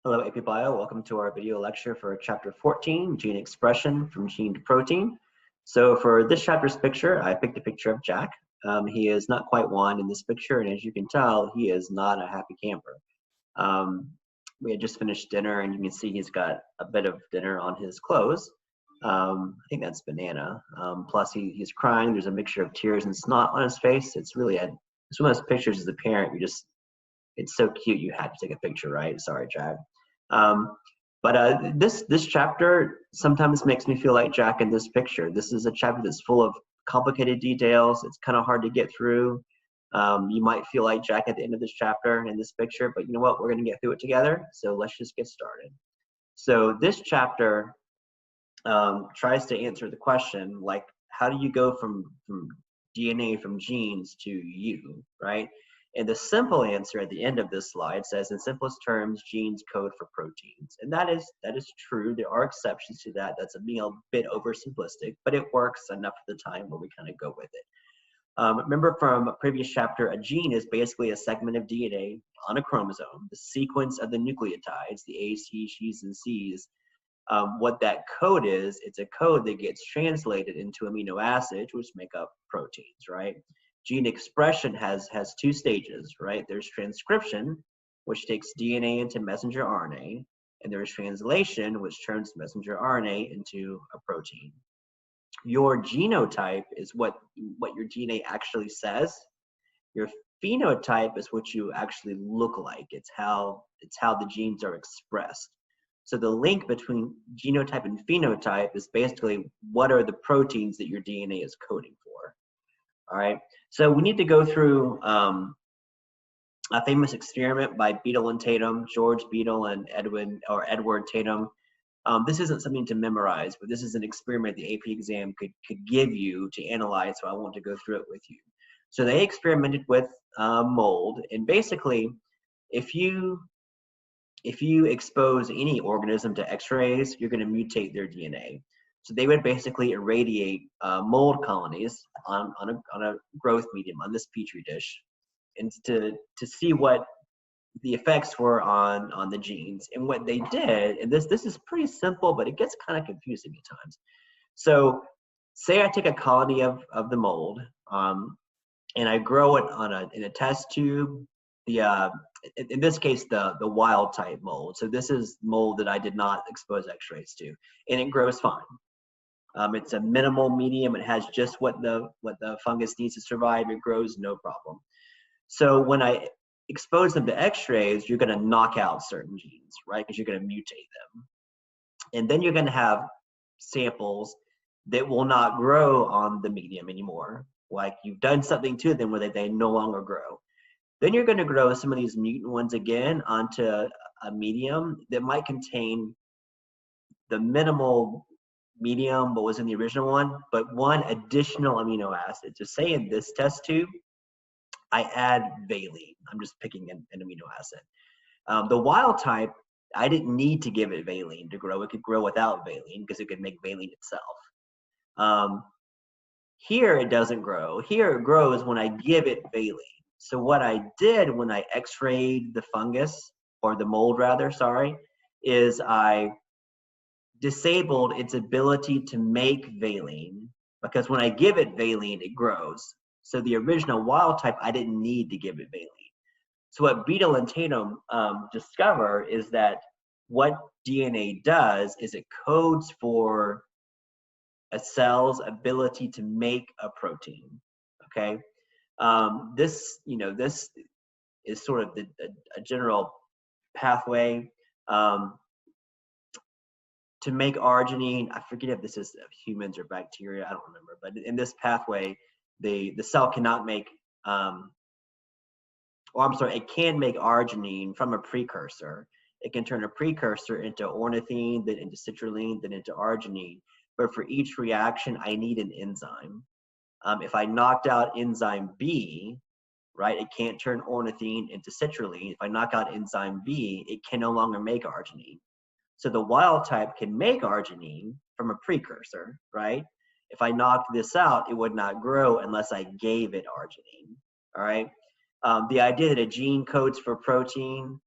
Hello, AP Bio. Welcome to our video lecture for chapter 14, gene expression from gene to protein. So for this chapter's picture, I picked a picture of Jack. He is not quite one in this picture, and as you can tell, he is not a happy camper. We had just finished dinner, and you can see he's got a bit of dinner on his clothes. I think that's banana. Plus, he's crying. There's a mixture of tears and snot on his face. It's really it's one of those pictures as a parent. It's so cute. You had to take a picture, right? Sorry, Jack. This chapter sometimes makes me feel like Jack in this picture. This is a chapter that's full of complicated details. It's kind of hard to get through. You might feel like Jack at the end of this chapter in this picture, but you know what? We're going to get through it together. So let's just get started. So this chapter tries to answer the question, like, how do you go from DNA, from genes to you, right? And the simple answer at the end of this slide says, in simplest terms, genes code for proteins. And that is true. There are exceptions to that. That's being a bit oversimplistic, but it works enough of the time where we kind of go with it. Remember from a previous chapter, a gene is basically a segment of DNA on a chromosome, the sequence of the nucleotides, the A's, T's, G's, and C's. What that code is, it's a code that gets translated into amino acids, which make up proteins, right? Gene expression has two stages, right? There's transcription, which takes DNA into messenger RNA, and there's translation, which turns messenger RNA into a protein. Your genotype is what your DNA actually says. Your phenotype is what you actually look like. It's how the genes are expressed. So the link between genotype and phenotype is basically what are the proteins that your DNA is coding for. All right, so we need to go through a famous experiment by Beadle and Tatum, George Beadle and Edward Tatum. This isn't something to memorize, but this is an experiment the AP exam could give you to analyze, so I want to go through it with you. So they experimented with mold, and basically, if you expose any organism to X-rays, you're going to mutate their DNA. So they would basically irradiate mold colonies on a growth medium, on this petri dish, and to see what the effects were on the genes. And what they did, and this is pretty simple, but it gets kind of confusing at times. So say I take a colony of the mold, and I grow it in a test tube. In this case, the wild type mold. So this is mold that I did not expose X-rays to, and it grows fine. It's a minimal medium. It has just what the fungus needs to survive. It grows no problem. So when I expose them to X-rays, you're going to knock out certain genes, right? Because you're going to mutate them. And then you're going to have samples that will not grow on the medium anymore. Like you've done something to them where they no longer grow. Then you're going to grow some of these mutant ones again onto a medium that might contain the minimal medium what was in the original one, but one additional amino acid. So say in this test tube, I add valine. I'm just picking an amino acid. The wild type, I didn't need to give it valine to grow. It could grow without valine because it could make valine itself. Here it doesn't grow. Here it grows when I give it valine. So what I did when I X-rayed the fungus, or the mold rather, sorry, is I disabled its ability to make valine, because when I give it valine, it grows. So the original wild type, I didn't need to give it valine. So what Beadle and Tatum discover is that what DNA does is it codes for a cell's ability to make a protein. Okay, this is sort of a general pathway. To make arginine, I forget if this is humans or bacteria, I don't remember, but in this pathway, the cell cannot make, it can make arginine from a precursor. It can turn a precursor into ornithine, then into citrulline, then into arginine. But for each reaction, I need an enzyme. If I knocked out enzyme B, right, it can't turn ornithine into citrulline. If I knock out enzyme B, it can no longer make arginine. So the wild type can make arginine from a precursor, right? If I knocked this out, it would not grow unless I gave it arginine, all right? The idea that a gene codes for protein,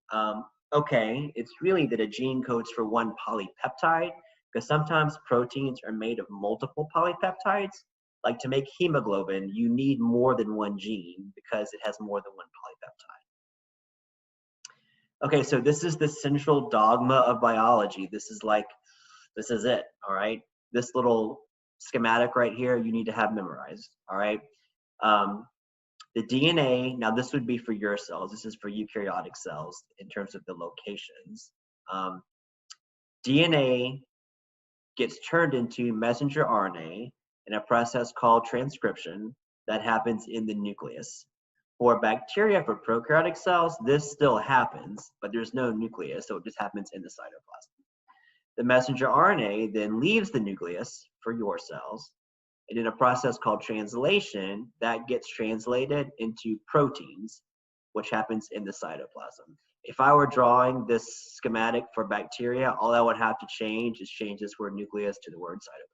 Okay, it's really that a gene codes for one polypeptide, because sometimes proteins are made of multiple polypeptides. Like to make hemoglobin, you need more than one gene because it has more than one polypeptide. Okay, so this is the central dogma of biology. This is it, all right? This little schematic right here, you need to have memorized, all right? The DNA, now this would be for your cells. This is for eukaryotic cells in terms of the locations. DNA gets turned into messenger RNA in a process called transcription that happens in the nucleus. For bacteria, for prokaryotic cells, this still happens, but there's no nucleus, so it just happens in the cytoplasm. The messenger RNA then leaves the nucleus for your cells, and in a process called translation, that gets translated into proteins, which happens in the cytoplasm. If I were drawing this schematic for bacteria, all I would have to change is change this word nucleus to the word cytoplasm.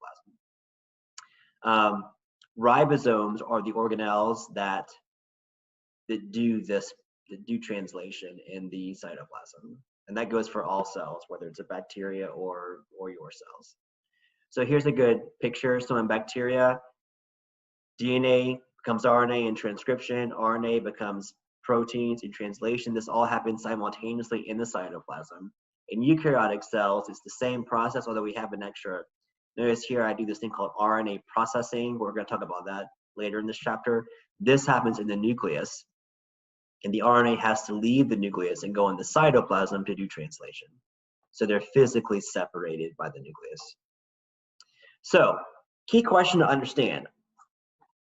Ribosomes are the organelles that do translation in the cytoplasm. And that goes for all cells, whether it's a bacteria or your cells. So here's a good picture. So in bacteria, DNA becomes RNA in transcription, RNA becomes proteins in translation. This all happens simultaneously in the cytoplasm. In eukaryotic cells, it's the same process, although we have an extra. Notice here I do this thing called RNA processing. We're going to talk about that later in this chapter. This happens in the nucleus, and the RNA has to leave the nucleus and go in the cytoplasm to do translation. So they're physically separated by the nucleus. So, key question to understand.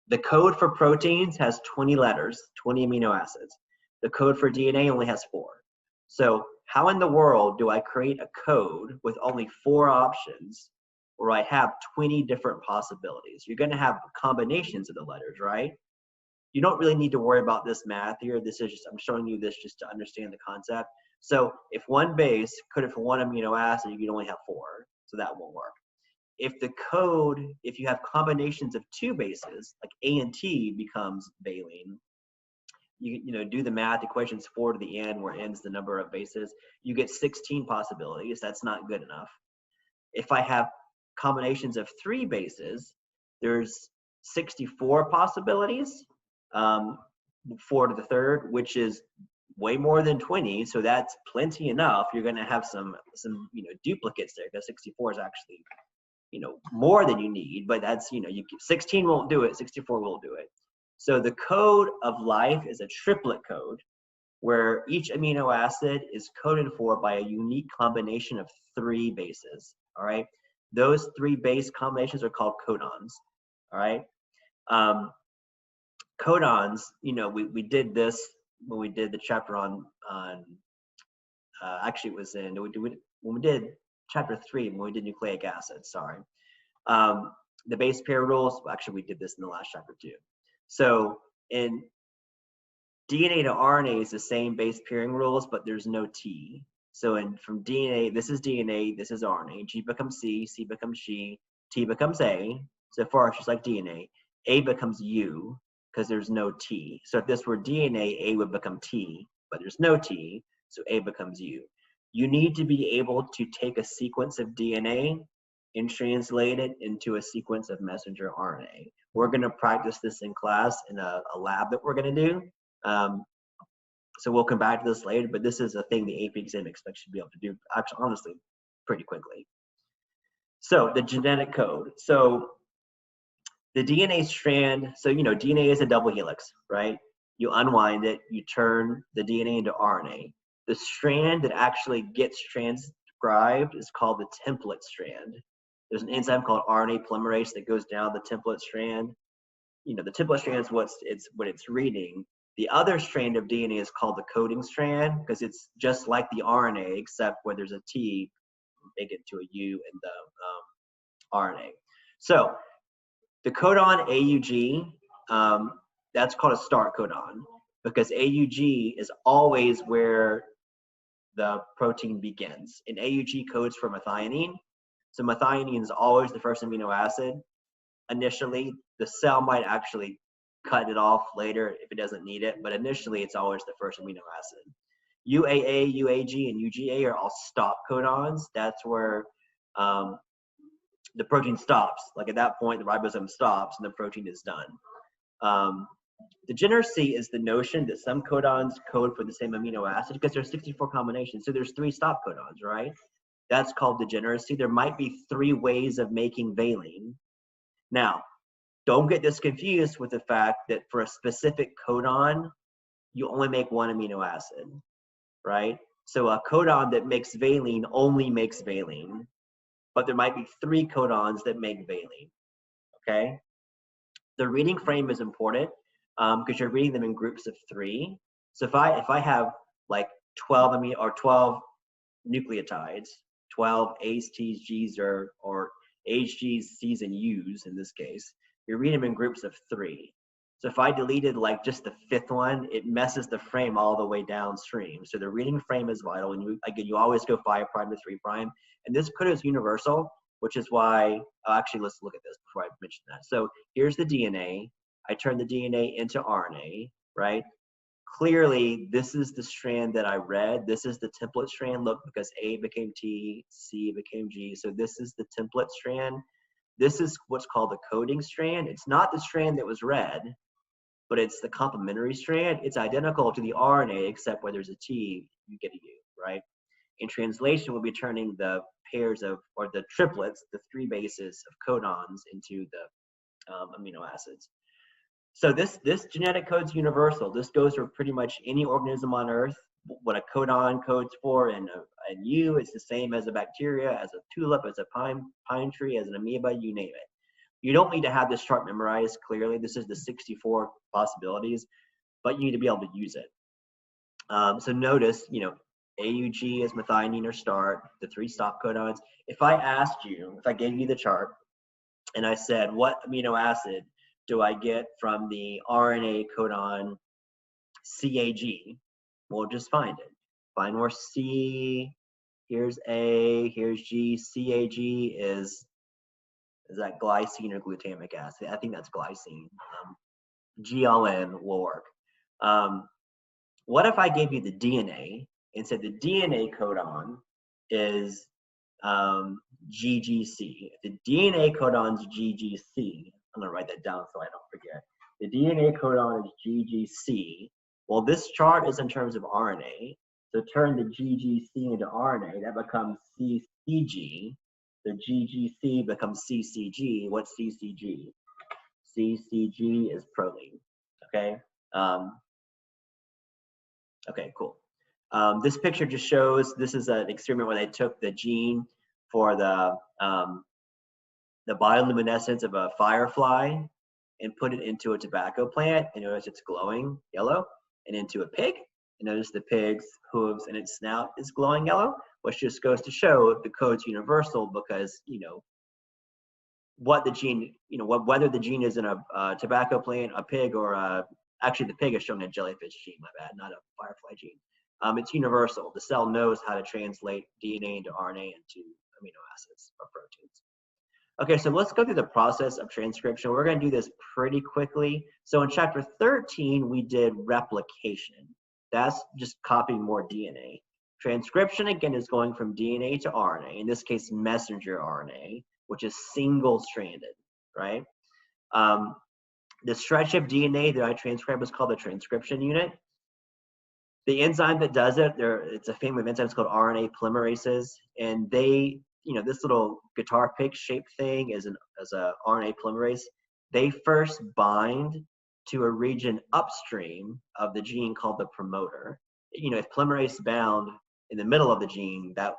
The code for proteins has 20 letters, 20 amino acids. The code for DNA only has 4. So how in the world do I create a code with only 4 options where I have 20 different possibilities? You're going to have combinations of the letters, right? You don't really need to worry about this math here. This is just, I'm showing you this just to understand the concept. So if one base coded for 1 amino acid, you can only have 4, so that won't work. If the code, if you have combinations of 2 bases, like A and T becomes valine, you do the math, equations 4 to the n, where n is the number of bases, you get 16 possibilities. That's not good enough. If I have combinations of 3 bases, there's 64 possibilities, 4 to the third, which is way more than 20, so that's plenty enough. You're going to have some duplicates there, because 64 is actually more than you need, but that's 16 won't do it, 64 will do it. So the code of life is a triplet code where each amino acid is coded for by a unique combination of 3 bases. All right, those 3 base combinations are called codons. All right, codons, we did this when we did the chapter on actually it was in when we did chapter 3 when we did nucleic acids. Sorry, the base pair rules. Actually, we did this in the last chapter too. So in DNA to RNA is the same base pairing rules, but there's no T. So from DNA, this is DNA, this is RNA. G becomes C, C becomes G, T becomes A. So far, it's just like DNA. A becomes U because there's no T. So if this were DNA, A would become T, but there's no T, so A becomes U. You need to be able to take a sequence of DNA and translate it into a sequence of messenger RNA. We're going to practice this in class in a lab that we're going to do. So we'll come back to this later, but this is a thing the AP exam expects you to be able to do, actually, honestly, pretty quickly. So the genetic code. So the DNA strand, so DNA is a double helix, right? You unwind it, you turn the DNA into RNA. The strand that actually gets transcribed is called the template strand. There's an enzyme called RNA polymerase that goes down the template strand. The template strand is what it's reading. The other strand of DNA is called the coding strand because it's just like the RNA, except where there's a T, make it to a U in the RNA. So the codon AUG, that's called a start codon because AUG is always where the protein begins. And AUG codes for methionine. So methionine is always the first amino acid. Initially, the cell might actually cut it off later if it doesn't need it, but initially it's always the first amino acid. UAA, UAG, and UGA are all stop codons. That's where the protein stops. Like at that point, the ribosome stops and the protein is done. Degeneracy is the notion that some codons code for the same amino acid because there's 64 combinations. So there's 3 stop codons, right? That's called degeneracy. There might be 3 ways of making valine. Now, don't get this confused with the fact that for a specific codon, you only make 1 amino acid, right? So a codon that makes valine only makes valine, but there might be 3 codons that make valine, okay? The reading frame is important because you're reading them in groups of 3. So if I have like 12 nucleotides, 12 A's, T's, G's, or H's, G's, C's, and U's in this case, you read them in groups of 3. So if I deleted like just the 5th one, it messes the frame all the way downstream. So the reading frame is vital, and you always go 5' to 3'. And this code is universal, which is why, actually let's look at this before I mention that. So here's the DNA. I turn the DNA into RNA, right? Clearly, this is the strand that I read. This is the template strand. Look, because A became T, C became G. So this is the template strand. This is what's called the coding strand. It's not the strand that was read, but it's the complementary strand. It's identical to the RNA, except where there's a T, you get a U, right? In translation, we'll be turning the pairs of, or the triplets, the 3 bases of codons into the amino acids. So this genetic code's universal. This goes for pretty much any organism on Earth. What a codon codes for in you, it's the same as a bacteria, as a tulip, as a pine tree, as an amoeba, you name it. You don't need to have this chart memorized clearly. This is the 64 possibilities, but you need to be able to use it. So notice, AUG is methionine or start, the 3 stop codons. If I gave you the chart and I said, what amino acid do I get from the RNA codon CAG? We'll just find it. Find where C, here's A, here's G. CAG is that glycine or glutamic acid? I think that's glycine. GLN will work. What if I gave you the DNA and said the DNA codon is GGC? If the DNA codon's GGC, I'm gonna write that down so I don't forget. The DNA codon is GGC. Well, this chart is in terms of RNA. So turn the GGC into RNA, that becomes CCG. The GGC becomes CCG. What's CCG? CCG is proline, okay? Okay, cool. This picture just shows, this is an experiment where they took the gene for the bioluminescence of a firefly and put it into a tobacco plant, and notice it's glowing yellow, and into a pig, and notice the pig's hooves and its snout is glowing yellow, which just goes to show the code's universal because, what the gene, whether the gene is in a tobacco plant, a pig, or actually the pig is showing a jellyfish gene, my bad, not a firefly gene. It's universal. The cell knows how to translate DNA into RNA into amino acids or proteins. Okay, so let's go through the process of transcription. We're going to do this pretty quickly. So in chapter 13, we did replication. That's just copying more DNA. Transcription, again, is going from DNA to RNA, in this case, messenger RNA, which is single-stranded, right? The stretch of DNA that I transcribe is called the transcription unit. The enzyme that does it, it's a family of enzymes called RNA polymerases, and they, this little guitar pick shaped thing is a RNA polymerase. They first bind to a region upstream of the gene called the promoter. If polymerase bound in the middle of the gene, that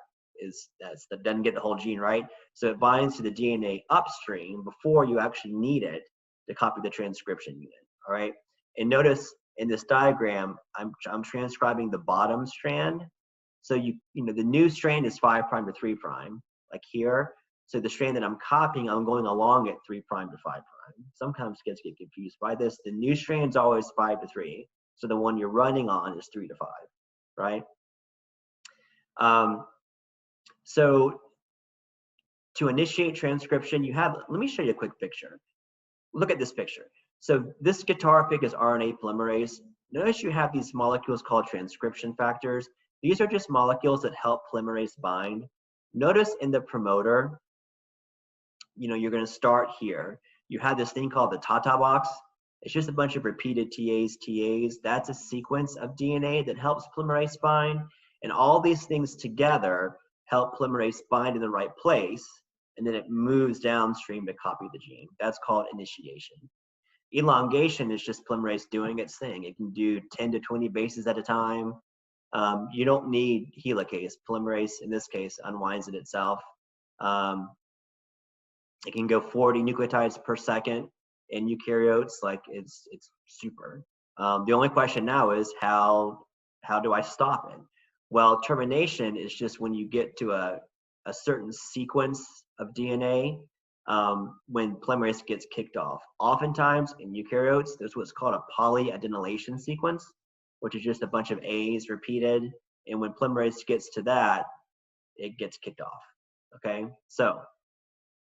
doesn't get the whole gene, right? So it binds to the DNA upstream before you actually need it to copy the transcription unit, all right? And notice in this diagram, I'm transcribing the bottom strand. So the new strand is 5' to 3', like here. So the strand that I'm copying, I'm going along at 3' to 5'. Sometimes kids get confused by this. The new strand's always 5 to 3. So the one you're running on is 3 to 5, right? So to initiate transcription, let me show you a quick picture. Look at this picture. So this guitar pick is RNA polymerase. notice you have these molecules called transcription factors. These are just molecules that help polymerase bind. Notice in the promoter, you're going to start here. You have this thing called the Tata box. It's just a bunch of repeated TAs. That's a sequence of DNA that helps polymerase bind. And all these things together help polymerase bind in the right place. And then it moves downstream to copy the gene. That's called initiation. Elongation is just polymerase doing its thing. It can do 10 to 20 bases at a time. You don't need helicase. Polymerase, in this case, unwinds it itself. It can go 40 nucleotides per second in eukaryotes. Like it's super. The only question now is how do I stop it? Well, termination is just when you get to a certain sequence of DNA when polymerase gets kicked off. Oftentimes in eukaryotes, there's what's called a polyadenylation sequence, which is just a bunch of A's repeated. And when polymerase gets to that, it gets kicked off. Okay, so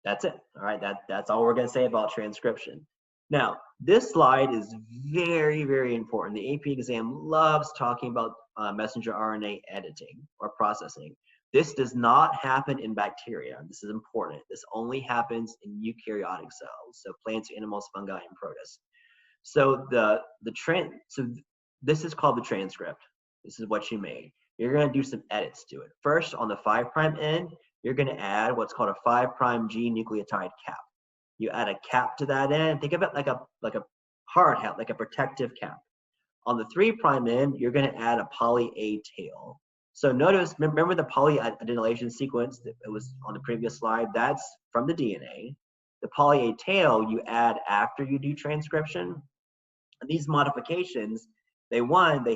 that's it. All right, that's all we're going to say about transcription. Now, this slide is very, very important. The AP exam loves talking about messenger RNA editing or processing. This does not happen in bacteria. This is important. This only happens in eukaryotic cells, so plants, animals, fungi, and protists. So this is called the transcript. This is what you made. You're going to do some edits to it. First, on the 5' end, you're going to add what's called a 5' G nucleotide cap. You add a cap to that end. Think of it like a hard hat, like a protective cap. On the 3' end, you're going to add a poly A tail. So notice, remember the polyadenylation sequence that was on the previous slide? That's from the DNA. The poly A tail you add after you do transcription. And these modifications, they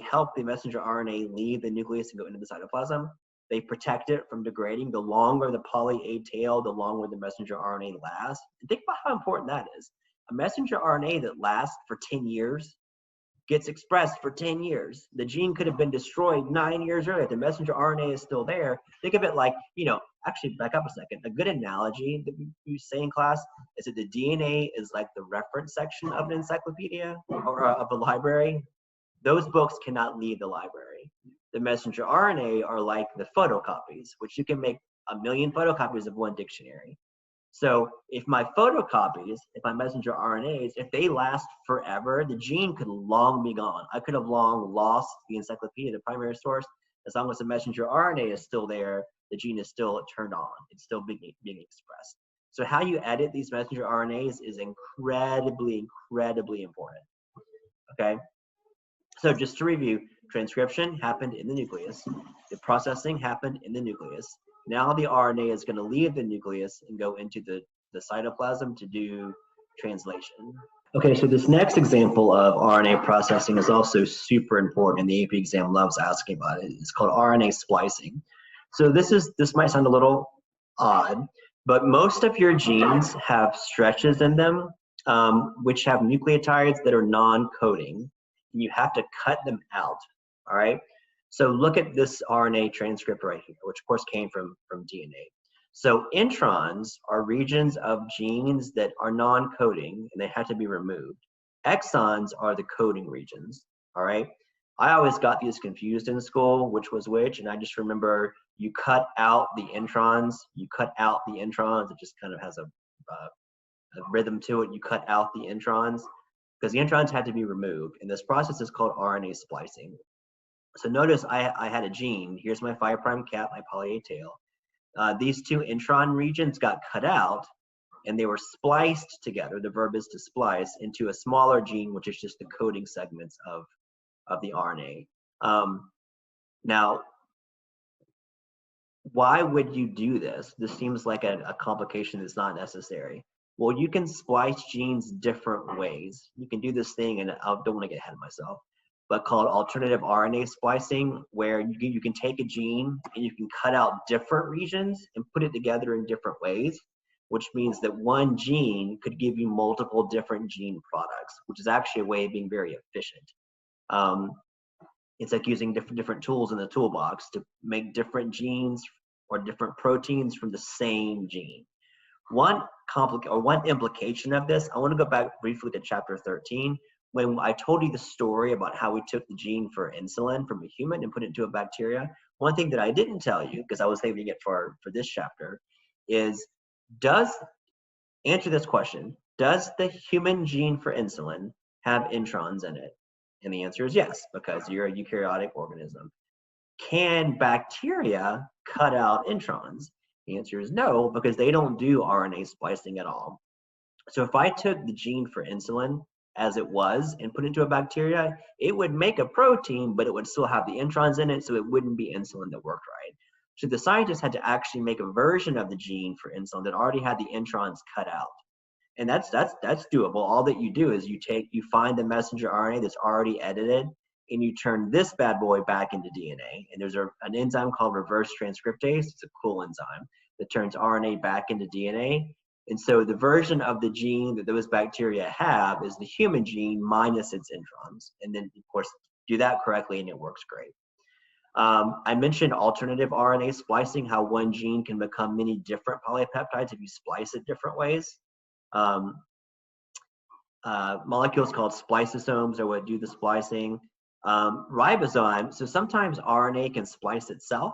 help the messenger RNA leave the nucleus and go into the cytoplasm. They protect it from degrading. The longer the poly A tail, the longer the messenger RNA lasts. And think about how important that is. A messenger RNA that lasts for 10 years gets expressed for 10 years. The gene could have been destroyed 9 years earlier. The messenger RNA is still there. Think of it like, actually back up a second. A good analogy that we say in class is that the DNA is like the reference section of an encyclopedia or of a library. Those books cannot leave the library. The messenger RNA are like the photocopies, which you can make 1 million photocopies of one dictionary. So if my messenger RNAs, if they last forever, the gene could long be gone. I could have long lost the encyclopedia, the primary source. As long as the messenger RNA is still there, the gene is still turned on. It's still being expressed. So how you edit these messenger RNAs is incredibly, incredibly important. Okay? So just to review, transcription happened in the nucleus. The processing happened in the nucleus. Now the RNA is going to leave the nucleus and go into the cytoplasm to do translation. Okay, so this next example of RNA processing is also super important, and the AP exam loves asking about it. It's called RNA splicing. So this might sound a little odd, but most of your genes have stretches in them, which have nucleotides that are non-coding. And you have to cut them out, all right? So look at this RNA transcript right here, which of course came from DNA. So introns are regions of genes that are non-coding and they have to be removed. Exons are the coding regions, all right? I always got these confused in school, which was which, and I just remember you cut out the introns, it just kind of has a rhythm to it. You cut out the introns because the introns had to be removed, and this process is called RNA splicing. So notice I had a gene. Here's my 5' cap, my poly A tail. These two intron regions got cut out, and they were spliced together. The verb is to splice into a smaller gene, which is just the coding segments of the RNA. Now, why would you do this? This seems like a complication that's not necessary. Well, you can splice genes different ways. You can do this thing, and I don't want to get ahead of myself, but called alternative RNA splicing, where you can take a gene and you can cut out different regions and put it together in different ways, which means that one gene could give you multiple different gene products, which is actually a way of being very efficient. It's like using different tools in the toolbox to make different genes or different proteins from the same gene. One implication of this, I want to go back briefly to chapter 13, when I told you the story about how we took the gene for insulin from a human and put it into a bacteria, one thing that I didn't tell you, because I was saving it for this chapter, is answer this question. Does the human gene for insulin have introns in it? And the answer is yes, because you're a eukaryotic organism. Can bacteria cut out introns? The answer is no, because they don't do RNA splicing at all. So if I took the gene for insulin as it was and put it into a bacteria, it would make a protein, but it would still have the introns in it, so it wouldn't be insulin that worked right. So the scientists had to actually make a version of the gene for insulin that already had the introns cut out. And that's doable. All that you do is you find the messenger RNA that's already edited, and you turn this bad boy back into DNA. And there's an enzyme called reverse transcriptase. It's a cool enzyme that turns RNA back into DNA. And so the version of the gene that those bacteria have is the human gene minus its introns. And then, of course, do that correctly and it works great. I mentioned alternative RNA splicing, how one gene can become many different polypeptides if you splice it different ways. Molecules called spliceosomes are what do the splicing. Ribosomes, so sometimes RNA can splice itself.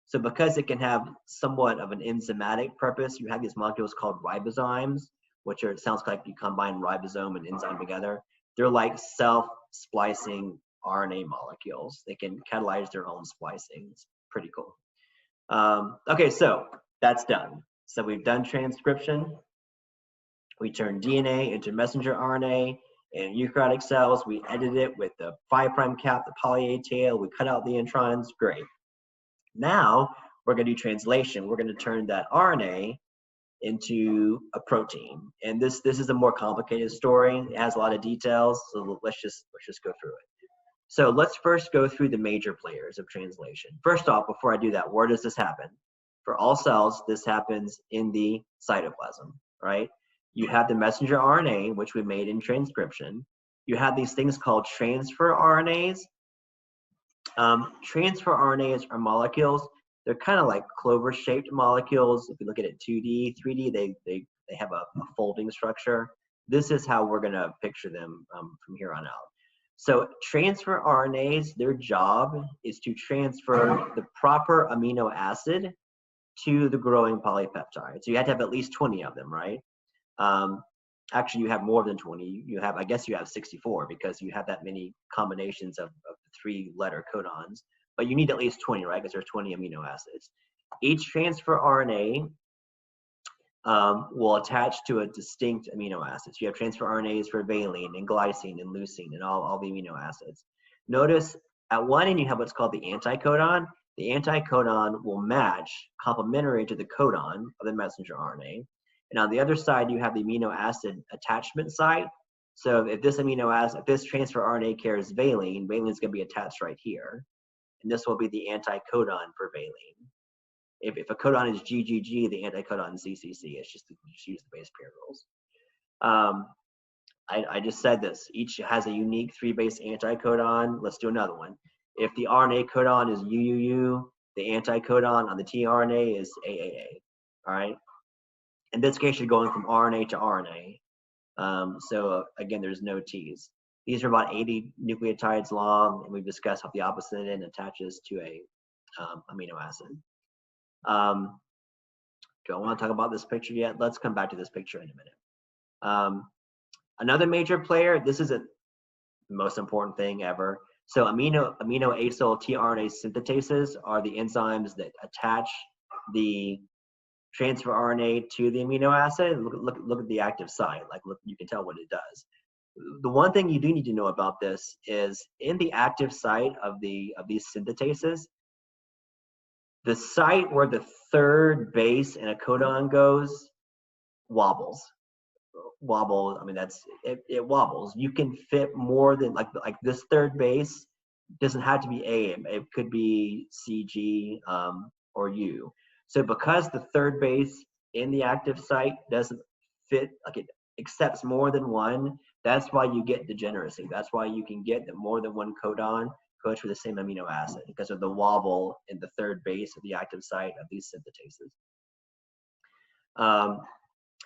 So because it can have somewhat of an enzymatic purpose, you have these molecules called ribozymes, which it sounds like you combine ribosome and enzyme together. They're like self-splicing RNA molecules. They can catalyze their own splicing. It's pretty cool. Okay, so that's done. So we've done transcription. We turn DNA into messenger RNA. In eukaryotic cells, we edit it with the 5' cap, the poly A tail. We cut out the introns. Great. Now we're going to do translation. We're going to turn that RNA into a protein. And this is a more complicated story. It has a lot of details. So let's just go through it. So let's first go through the major players of translation. First off, before I do that, where does this happen? For all cells, this happens in the cytoplasm, right? You have the messenger RNA, which we made in transcription. You have these things called transfer RNAs. Transfer RNAs are molecules. They're kind of like clover-shaped molecules. If you look at it 2D, 3D, they have a folding structure. This is how we're going to picture them from here on out. So transfer RNAs, their job is to transfer the proper amino acid to the growing polypeptide. So you have to have at least 20 of them, right? Actually, you have more than 20. I guess you have 64 because you have that many combinations of 3-letter codons. But you need at least 20, right? Because there's 20 amino acids. Each transfer RNA will attach to a distinct amino acid. So you have transfer RNAs for valine and glycine and leucine and all the amino acids. Notice at one end you have what's called the anticodon. The anticodon will match complementary to the codon of the messenger RNA. And on the other side, you have the amino acid attachment site. So if this transfer RNA carries valine, valine is going to be attached right here. And this will be the anticodon for valine. If a codon is GGG, the anticodon is CCC. It's just use the base pair rules. I just said this. Each has a unique 3-base anticodon. Let's do another one. If the RNA codon is UUU, the anticodon on the tRNA is AAA. All right. In this case, you're going from RNA to RNA. So again, there's no T's. These are about 80 nucleotides long, and we've discussed how the opposite end attaches to a amino acid. Do I want to talk about this picture yet? Let's come back to this picture in a minute. Another major player, this is the most important thing ever. So amino acyl tRNA synthetases are the enzymes that attach the transfer RNA to the amino acid. Look at the active site. You can tell what it does. The one thing you do need to know about this is in the active site of these synthetases, the site where the 3rd base in a codon goes wobbles. I mean, it wobbles. You can fit more than like this 3rd base doesn't have to be A. It could be CG or U. So because the 3rd base in the active site doesn't fit, like it accepts more than one, that's why you get degeneracy. That's why you can get that more than one codon goes for the same amino acid because of the wobble in the 3rd base of the active site of these synthetases.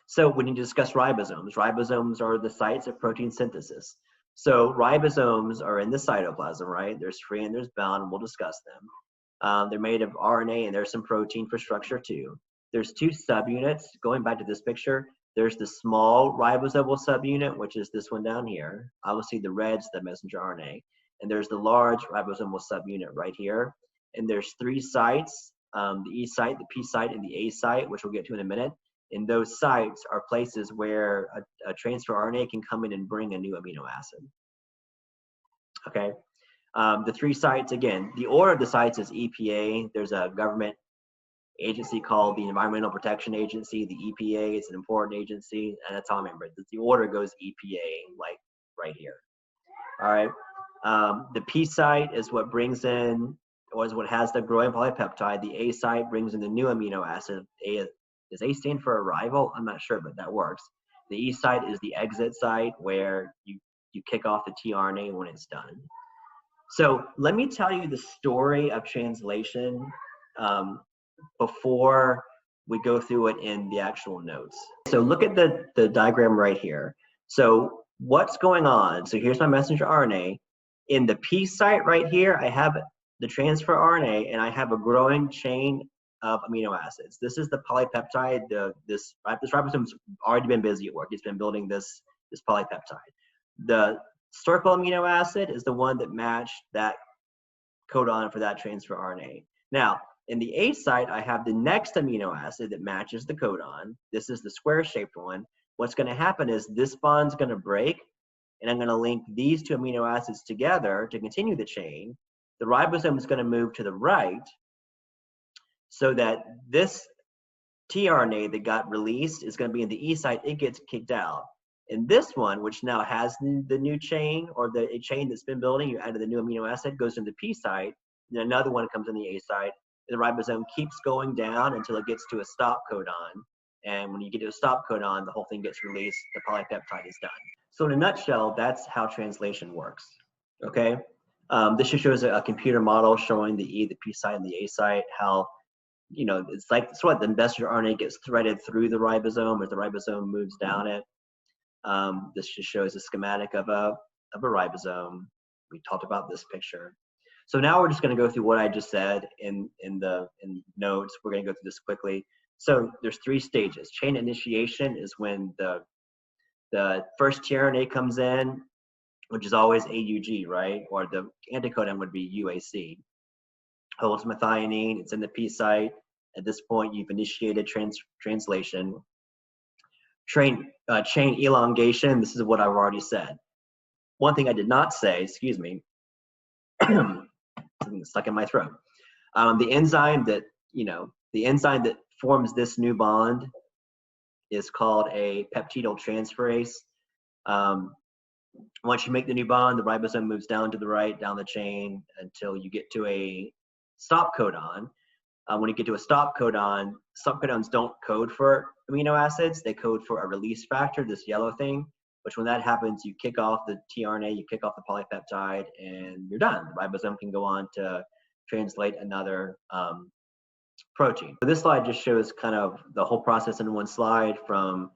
So we need to discuss ribosomes. Ribosomes are the sites of protein synthesis. So ribosomes are in the cytoplasm, right? There's free and there's bound, and we'll discuss them. They're made of RNA, and there's some protein for structure too. There's two subunits. Going back to this picture, there's the small ribosomal subunit, which is this one down here. Obviously, the red's the messenger RNA. And there's the large ribosomal subunit right here. And there's three sites, the E site, the P site, and the A site, which we'll get to in a minute. And those sites are places where a transfer RNA can come in and bring a new amino acid. Okay. The three sites, again, the order of the sites is EPA. There's a government agency called the Environmental Protection Agency, the EPA. It's an important agency, and that's how I remember it. The order goes EPA, like right here. All right. The P site is what brings in, or is what has the growing polypeptide. The A site brings in the new amino acid. Does A stand for arrival? I'm not sure, but that works. The E site is the exit site where you kick off the tRNA when it's done. So let me tell you the story of translation before we go through it in the actual notes. So look at the diagram right here. So what's going on? So here's my messenger RNA. In the P site right here, I have the transfer RNA, and I have a growing chain of amino acids. This is the polypeptide. This ribosome's already been busy at work. It's been building this polypeptide. The circle amino acid is the one that matched that codon for that transfer RNA. Now, in the A site, I have the next amino acid that matches the codon. This is the square-shaped one. What's going to happen is this bond's going to break, and I'm going to link these two amino acids together to continue the chain. The ribosome is going to move to the right so that this tRNA that got released is going to be in the E site. It gets kicked out. And this one, which now has the new chain, or the chain that's been building, you added the new amino acid, goes in the P site, and another one comes in the A site. And the ribosome keeps going down until it gets to a stop codon. And when you get to a stop codon, the whole thing gets released, the polypeptide is done. So in a nutshell, that's how translation works, okay? This just shows a computer model showing the E, the P site, and the A site, how, you know, it's like sort of the messenger RNA gets threaded through the ribosome as the ribosome moves down it. This just shows a schematic of a ribosome. We talked about this picture. So now we're just going to go through what I just said in notes. We're going to go through this quickly. So there's three stages. Chain initiation is when the first tRNA comes in, which is always AUG, right? Or the anticodon would be UAC. Holds methionine. It's in the P site. At this point, you've initiated translation. Chain elongation. This is what I've already said. One thing I did not say, excuse me, something stuck in my throat. The enzyme that forms this new bond is called a peptidyltransferase. Once you make the new bond, the ribosome moves down to the right, down the chain, until you get to a stop codon. When you get to a stop codons don't code for amino acids. They code for a release factor, this yellow thing, which when that happens, you kick off the tRNA, you kick off the polypeptide, and you're done. The ribosome can go on to translate another protein. So this slide just shows kind of the whole process in one slide, from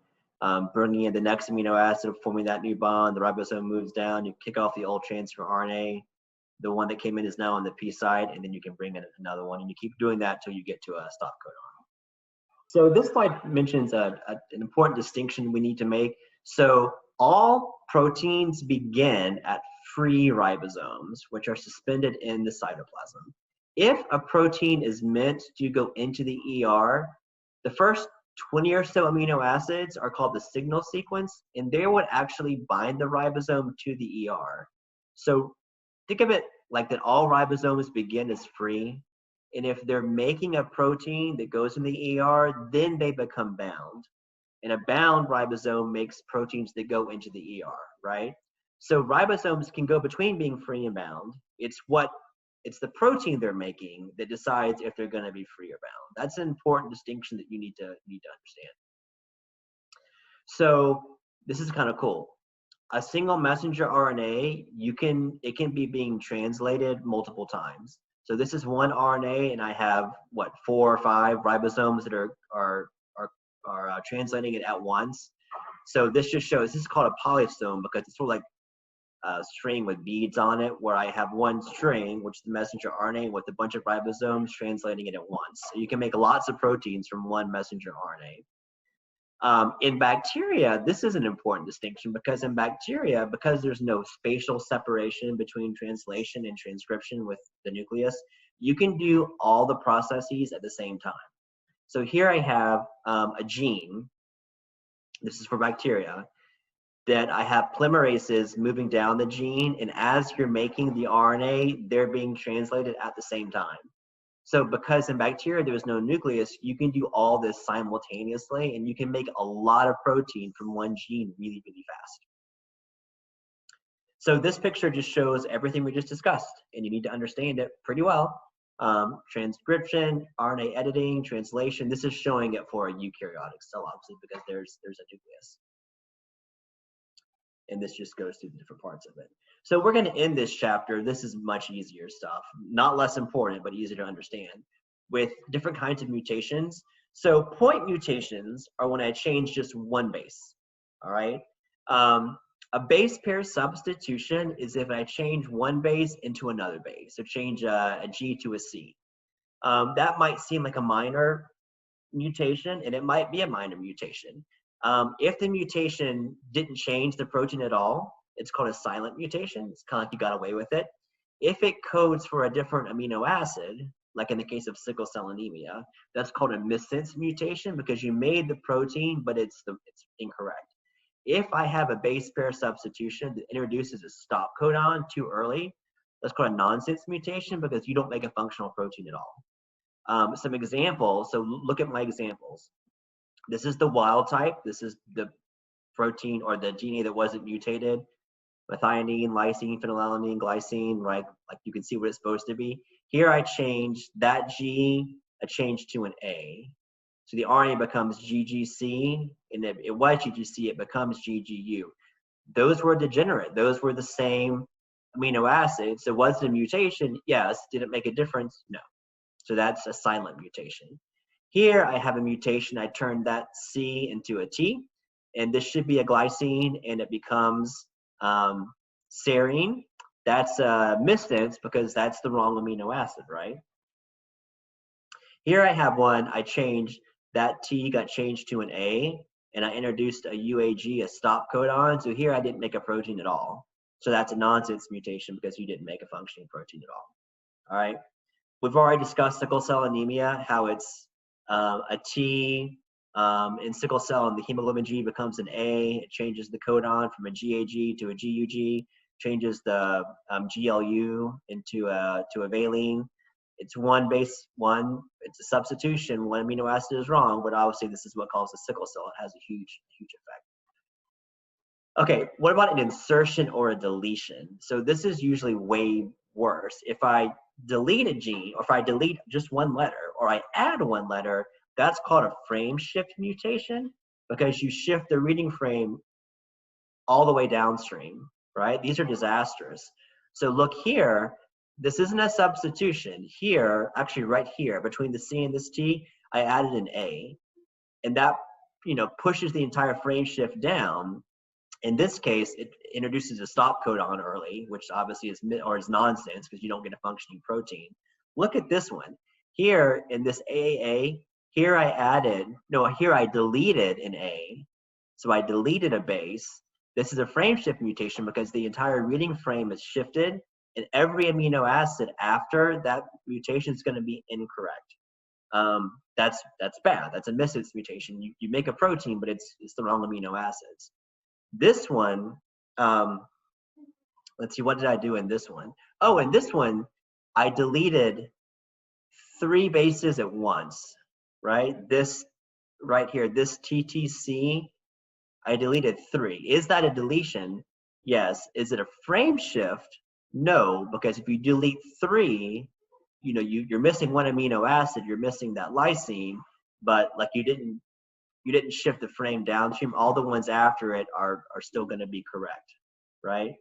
bringing in the next amino acid, forming that new bond. The ribosome moves down, you kick off the old transfer RNA. The one that came in is now on the P side, and then you can bring in another one, and you keep doing that till you get to a stop codon. So this slide mentions an important distinction we need to make. So all proteins begin at free ribosomes, which are suspended in the cytoplasm. If a protein is meant to go into the ER, the first 20 or so amino acids are called the signal sequence, and they would actually bind the ribosome to the ER. So think of it like that all ribosomes begin as free, and if they're making a protein that goes in the ER, then they become bound. And a bound ribosome makes proteins that go into the ER, right? So ribosomes can go between being free and bound. It's the protein they're making that decides if they're going to be free or bound. That's an important distinction that you need to understand. So this is kind of cool. A single messenger RNA, it can be being translated multiple times. So this is one RNA, and I have 4 or 5 ribosomes that are translating it at once. So this just shows, this is called a polystone because it's sort of like string with beads on it, where I have one string, which is the messenger RNA, with a bunch of ribosomes translating it at once. So you can make lots of proteins from one messenger RNA. In bacteria, this is an important distinction, because in bacteria, because there's no spatial separation between translation and transcription with the nucleus, you can do all the processes at the same time. So here I have a gene, this is for bacteria, that I have polymerases moving down the gene, and as you're making the RNA, they're being translated at the same time. So because in bacteria there is no nucleus, you can do all this simultaneously, and you can make a lot of protein from one gene really, really fast. So this picture just shows everything we just discussed, and you need to understand it pretty well. Transcription, RNA editing, translation. This is showing it for a eukaryotic cell, obviously, because there's a nucleus. And this just goes through the different parts of it. So we're going to end this chapter. This is much easier stuff, not less important, but easier to understand, with different kinds of mutations. So point mutations are when I change just one base, all right? A base pair substitution is if I change one base into another base, so change a G to a C. That might seem like a minor mutation, and it might be a minor mutation. If the mutation didn't change the protein at all, it's called a silent mutation. It's kind of like you got away with it. If it codes for a different amino acid, like in the case of sickle cell anemia, that's called a missense mutation, because you made the protein, but it's incorrect. If I have a base pair substitution that introduces a stop codon too early, that's called a nonsense mutation, because you don't make a functional protein at all. Some examples, so look at my examples. This is the wild type. This is the protein or the DNA that wasn't mutated. Methionine, lysine, phenylalanine, glycine, right? Like you can see what it's supposed to be. Here I changed that G, I changed to an A. So the RNA becomes GGC, and it was GGC, it becomes GGU. Those were degenerate. Those were the same amino acids. So was it a mutation? Yes. Did it make a difference? No. So that's a silent mutation. Here I have a mutation. I turned that C into a T, and this should be a glycine, and it becomes serine. That's a missense, because that's the wrong amino acid, right? Here I have one. I changed that T, got changed to an A, and I introduced a UAG, a stop codon. So here I didn't make a protein at all. So that's a nonsense mutation, because you didn't make a functioning protein at all. All right. We've already discussed sickle cell anemia, how it's a T in sickle cell, and the hemoglobin G becomes an A. It changes the codon from a GAG to a GUG, changes the GLU into a valine. It's one base, one, it's a substitution, one amino acid is wrong, but obviously this is what causes sickle cell. It has a huge, huge effect. Okay, what about an insertion or a deletion? So this is usually way worse. If I delete a gene, or if I delete just one letter, or I add one letter, that's called a frame shift mutation, because you shift the reading frame all the way downstream, right? These are disastrous. So look here, this isn't a substitution. Here, actually right here, between the C and this T, I added an A, and that, you know, pushes the entire frame shift down. In this case, it introduces a stop codon early, which obviously is nonsense, because you don't get a functioning protein. Look at this one. Here in this AAA, here I deleted an A. So I deleted a base. This is a frame shift mutation, because the entire reading frame is shifted, and every amino acid after that mutation is going to be incorrect. That's bad. That's a missense mutation. You make a protein, but it's the wrong amino acids. This one, let's see, what did I do in this one? Oh, in this one, I deleted 3 bases at once, right? This right here, this TTC, I deleted 3. Is that a deletion? Yes. Is it a frame shift? No, because if you delete 3, you know, you're missing one amino acid, you're missing that lysine, but like you didn't shift the frame downstream. All the ones after it are still going to be correct, right?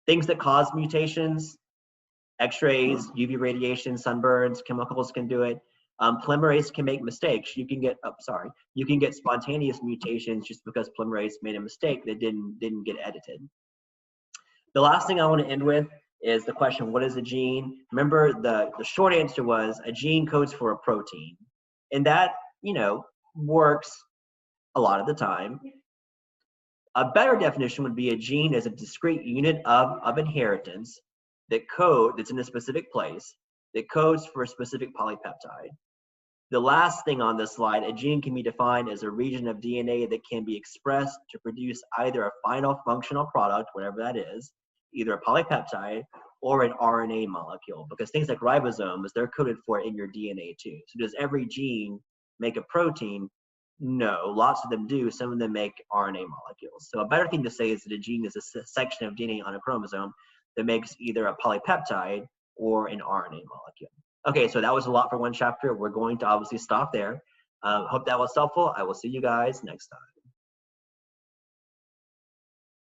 Things that cause mutations: X-rays, UV radiation, sunburns, chemicals can do it. Polymerase can make mistakes. You can get, you can get spontaneous mutations just because polymerase made a mistake that didn't get edited. The last thing I want to end with is the question, what is a gene? Remember, the short answer was a gene codes for a protein. And that, you know, works a lot of the time. A better definition would be a gene as a discrete unit of inheritance that's in a specific place that codes for a specific polypeptide. The last thing on this slide, a gene can be defined as a region of DNA that can be expressed to produce either a final functional product, whatever that is, either a polypeptide or an RNA molecule, because things like ribosomes, they're coded for in your DNA too. So does every gene make a protein? No, lots of them do. Some of them make RNA molecules. So a better thing to say is that a gene is a section of DNA on a chromosome that makes either a polypeptide or an RNA molecule. Okay, so that was a lot for one chapter. We're going to obviously stop there. Hope that was helpful. I will see you guys next time.